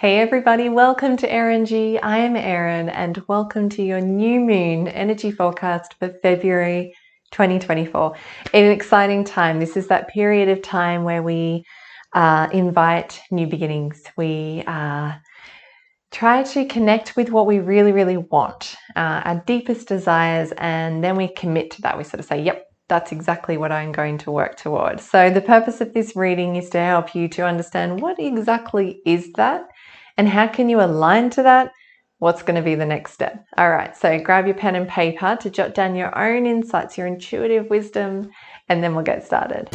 Hey everybody, welcome to Eringy. I am Erin and welcome to your new moon energy forecast for February 2024. In an exciting time. This is that period of time where we invite new beginnings. We try to connect with what we really want, our deepest desires, and then we commit to that. We sort of say, yep, that's exactly what I'm going to work towards. So the purpose of this reading is to help you to understand what exactly is that and how can you align to that? What's going to be the next step? All right, so grab your pen and paper to jot down your own insights, your intuitive wisdom, and then we'll get started.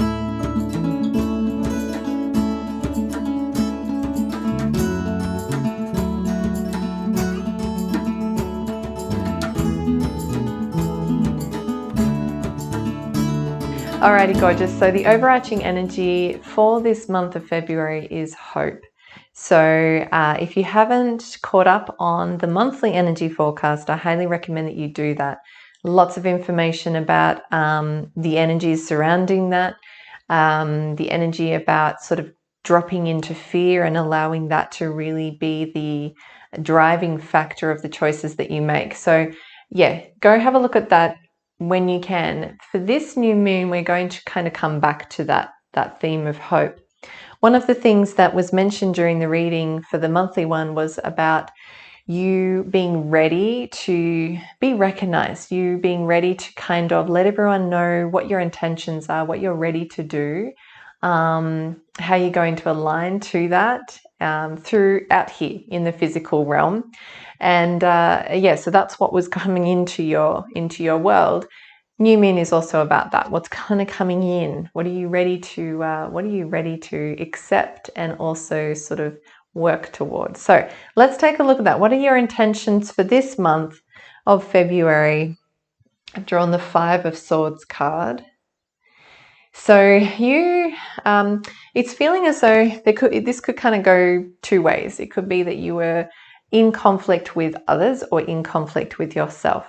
Alrighty, gorgeous. So the overarching energy for this month of February is hope. So if you haven't caught up on the monthly energy forecast, I highly recommend that you do that. Lots of information about the energies surrounding that, the energy about sort of dropping into fear and allowing that to really be the driving factor of the choices that you make. So yeah, go have a look at that when you can. For this new moon, we're going to kind of come back to that theme of hope. One of the things that was mentioned during the reading for the monthly one was about you being ready to be recognized, you being ready to kind of let everyone know what your intentions are, what you're ready to do, how you're going to align to that throughout here in the physical realm. And yeah, so that's what was coming into your world. New moon is also about that. What's kind of coming in? What are you ready to accept and also sort of work towards? So let's take a look at that. What are your intentions for this month of February? I've drawn the 5 of Swords card. So you, it's feeling as though this could kind of go two ways. It could be that you were in conflict with others or in conflict with yourself.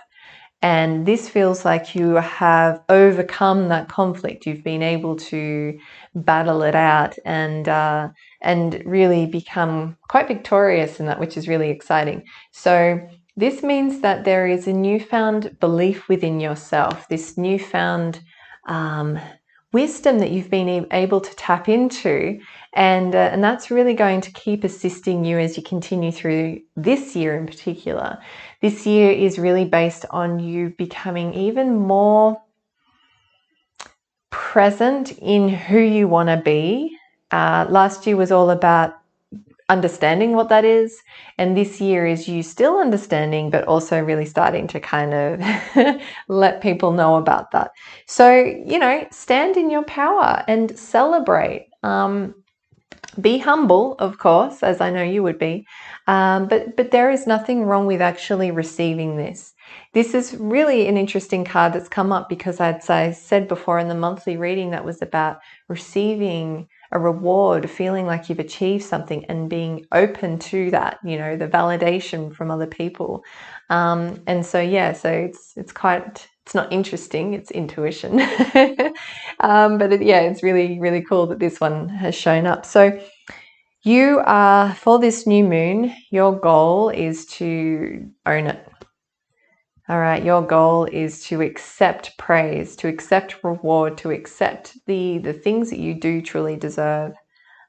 And this feels like you have overcome that conflict. You've been able to battle it out and really become quite victorious in that, which is really exciting. So this means that there is a newfound belief within yourself, this newfound wisdom that you've been able to tap into, and that's really going to keep assisting you as you continue through this year in particular. This year is really based on you becoming even more present in who you want to be. Last year was all about understanding what that is, and this year is you still understanding but also really starting to kind of let people know about that. So stand in your power and celebrate. Be humble, of course, as I know you would be, but there is nothing wrong with actually receiving this. This is really an interesting card that's come up because I said before in the monthly reading that was about receiving a reward, feeling like you've achieved something and being open to that, the validation from other people. And so, yeah, so it's not interesting, it's intuition. But it's really, really cool that this one has shown up. So you are, for this new moon, your goal is to own it. All right, your goal is to accept praise, to accept reward, to accept the things that you do truly deserve.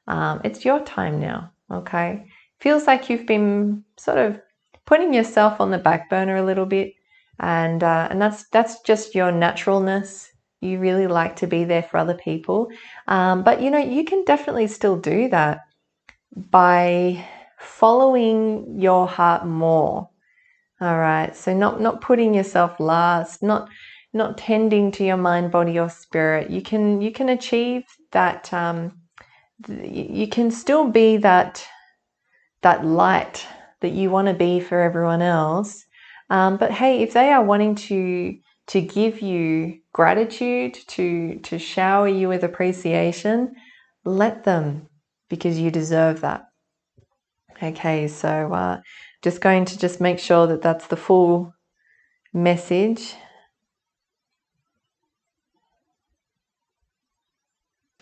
It's your time now, okay? Feels like you've been sort of putting yourself on the back burner a little bit, and that's just your naturalness. You really like to be there for other people, but you can definitely still do that by following your heart more. All right, so not putting yourself last, not tending to your mind, body, or spirit. You can achieve that. You can still be that light that you want to be for everyone else. But hey, if they are wanting to give you gratitude, to shower you with appreciation, let them, because you deserve that. Okay, so just going to make sure that that's the full message.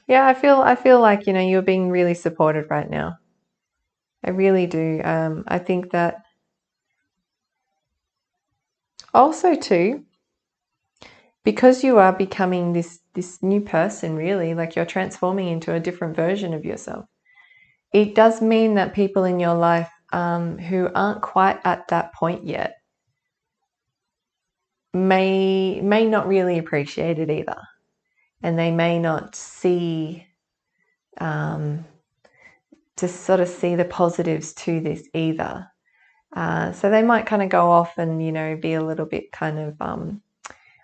Yeah, I feel like you're being really supported right now. I really do. I think that also too, because you are becoming this new person, really, like you're transforming into a different version of yourself. It does mean that people in your life who aren't quite at that point yet may not really appreciate it either, and they may not see to sort of see the positives to this either. So they might kind of go off and, you know, be a little bit kind of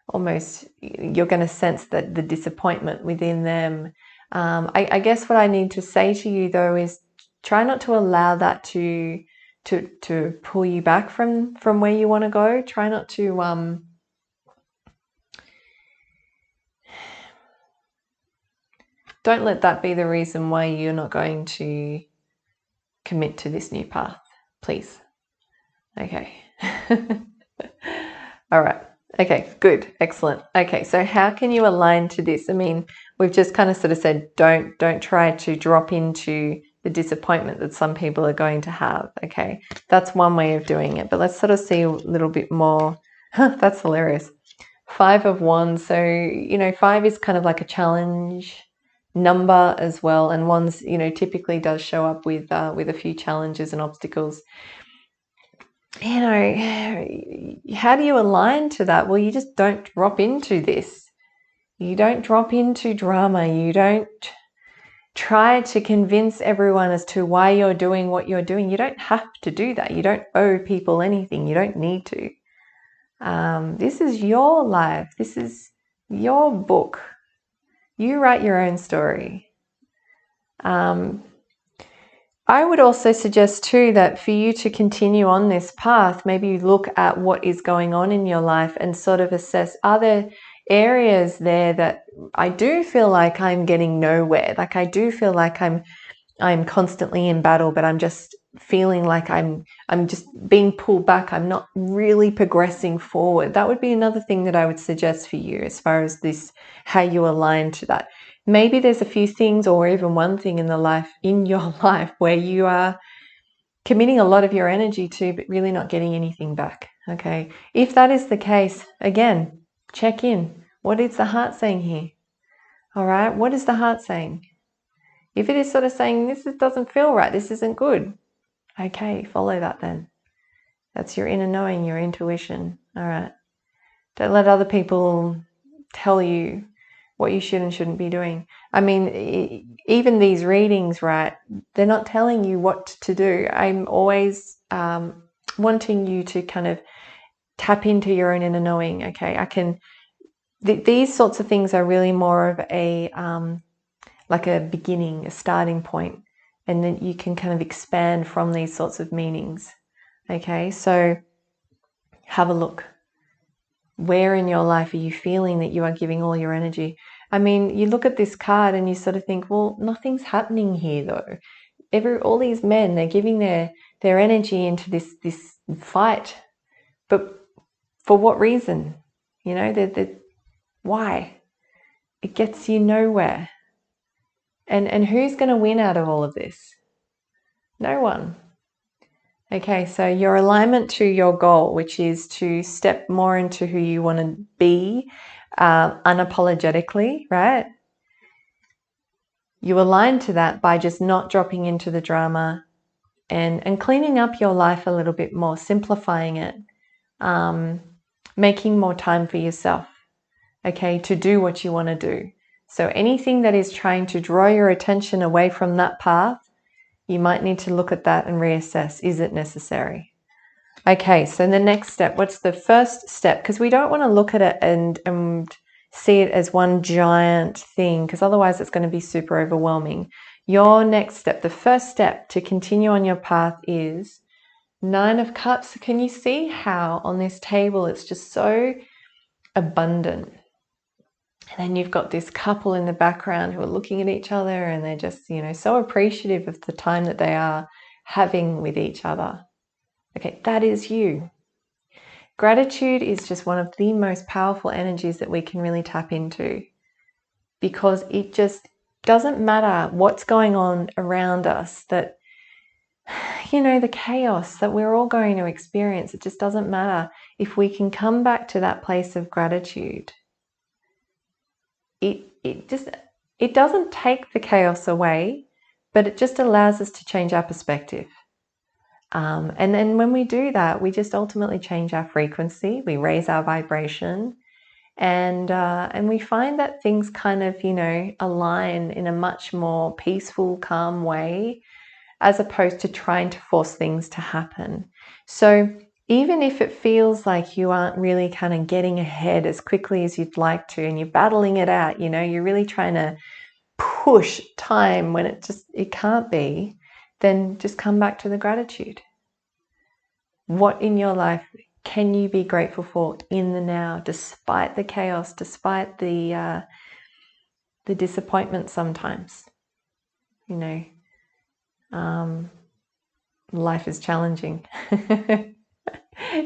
almost, you're going to sense that the disappointment within them. I guess what I need to say to you though is try not to allow that to pull you back from where you want to go. Try not to don't let that be the reason why you're not going to commit to this new path, please. Okay. All right. Okay, good. Excellent. Okay, so how can you align to this? I mean, we've just kind of sort of said don't try to drop into the disappointment that some people are going to have. Okay, that's one way of doing it. But let's sort of see a little bit more. That's hilarious. 5 of Wands. So, you know, 5 is kind of like a challenge number as well, and Wands, you know, typically does show up with a few challenges and obstacles. You know, how do you align to that? Well, you just don't drop into this. You don't drop into drama. You don't try to convince everyone as to why you're doing what you're doing. You don't have to do that. You don't owe people anything. You don't need to. This is your life. This is your book. You write your own story. I would also suggest too that for you to continue on this path, maybe you look at what is going on in your life and sort of assess, are there areas there that I do feel like I'm getting nowhere? Like I do feel like I'm constantly in battle, but I'm just feeling like I'm just being pulled back. I'm not really progressing forward. That would be another thing that I would suggest for you as far as this, how you align to that. Maybe there's a few things or even one thing in your life where you are committing a lot of your energy to, but really not getting anything back. Okay. If that is the case, again, check in. What is the heart saying here? All right. What is the heart saying? If it is sort of saying, this doesn't feel right, this isn't good, okay, follow that then. That's your inner knowing, your intuition. All right. Don't let other people tell you what you should and shouldn't be doing. I mean, even these readings, right, they're not telling you what to do. I'm always wanting you to kind of tap into your own inner knowing, okay? These sorts of things are really more of a like a beginning, a starting point, and then you can kind of expand from these sorts of meanings. Okay, so have a look. Where in your life are you feeling that you are giving all your energy? I mean, you look at this card and you sort of think, well, nothing's happening here though. All these men, they're giving their energy into this fight, but for what reason? You know, why? It gets you nowhere. And who's going to win out of all of this? No one. Okay, so your alignment to your goal, which is to step more into who you want to be unapologetically, right? You align to that by just not dropping into the drama and cleaning up your life a little bit more, simplifying it, making more time for yourself, okay, to do what you want to do. So anything that is trying to draw your attention away from that path, you might need to look at that and reassess, is it necessary? Okay, so the next step, what's the first step? Because we don't want to look at it and see it as one giant thing, because otherwise it's going to be super overwhelming. Your next step, the first step to continue on your path is 9 of Cups. Can you see how on this table it's just so abundant? And then you've got this couple in the background who are looking at each other and they're just, you know, so appreciative of the time that they are having with each other. Okay, that is you. Gratitude is just one of the most powerful energies that we can really tap into, because it just doesn't matter what's going on around us, that you know, the chaos that we're all going to experience. It just doesn't matter. If we can come back to that place of gratitude, it doesn't take the chaos away, but it just allows us to change our perspective. And then when we do that, we just ultimately change our frequency, we raise our vibration, and we find that things kind of, you know, align in a much more peaceful, calm way, as opposed to trying to force things to happen. So even if it feels like you aren't really kind of getting ahead as quickly as you'd like to, and you're battling it out, you know, you're really trying to push time when it can't be, then just come back to the gratitude. What in your life can you be grateful for in the now, despite the chaos, despite the disappointment sometimes? You know, life is challenging.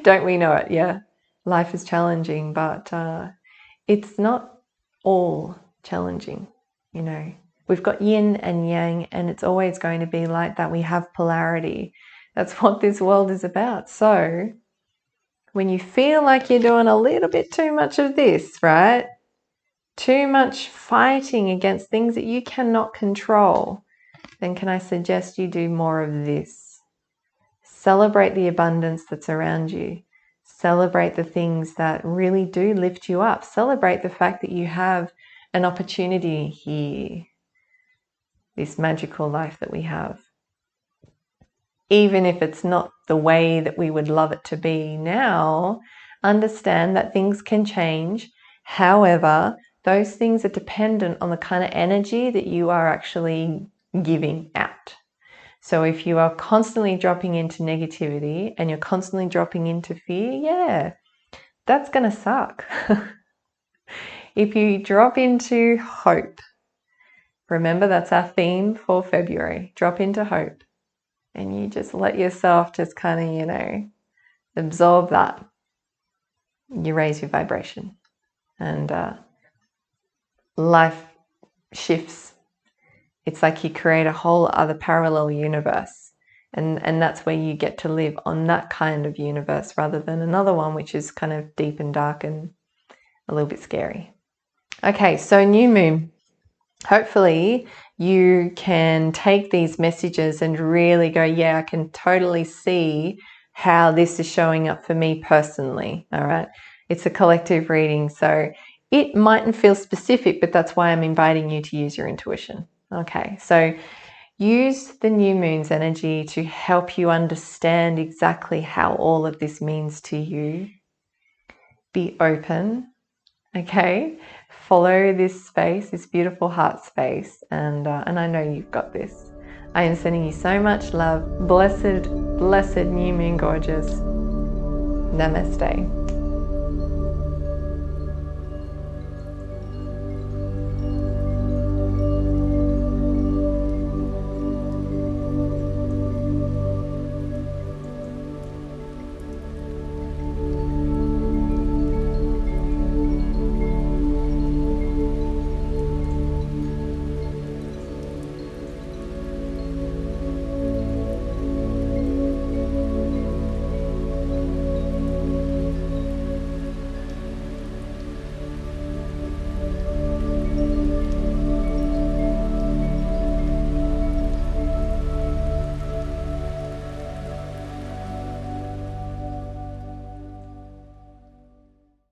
Don't we know it? Yeah, life is challenging, but it's not all challenging. You know, we've got yin and yang, and it's always going to be like that. We have polarity. That's what this world is about. So when you feel like you're doing a little bit too much of this, right? Too much fighting against things that you cannot control, then can I suggest you do more of this? Celebrate the abundance that's around you. Celebrate the things that really do lift you up. Celebrate the fact that you have an opportunity here, this magical life that we have. Even if it's not the way that we would love it to be now, understand that things can change. However, those things are dependent on the kind of energy that you are actually giving out. So if you are constantly dropping into negativity and you're constantly dropping into fear, yeah, that's going to suck. If you drop into hope, remember that's our theme for February, drop into hope. And you just let yourself just kind of, you know, absorb that. You raise your vibration, and life shifts. It's like you create a whole other parallel universe, and that's where you get to live on that kind of universe rather than another one which is kind of deep and dark and a little bit scary. Okay, so new moon. Hopefully you can take these messages and really go, yeah, I can totally see how this is showing up for me personally. All right. It's a collective reading, so it mightn't feel specific, but that's why I'm inviting you to use your intuition. Okay. So use the new moon's energy to help you understand exactly how all of this means to you. Be open. Okay, follow this space, this beautiful heart space, and I know you've got this. I am sending you so much love. Blessed, blessed new moon, gorgeous. Namaste.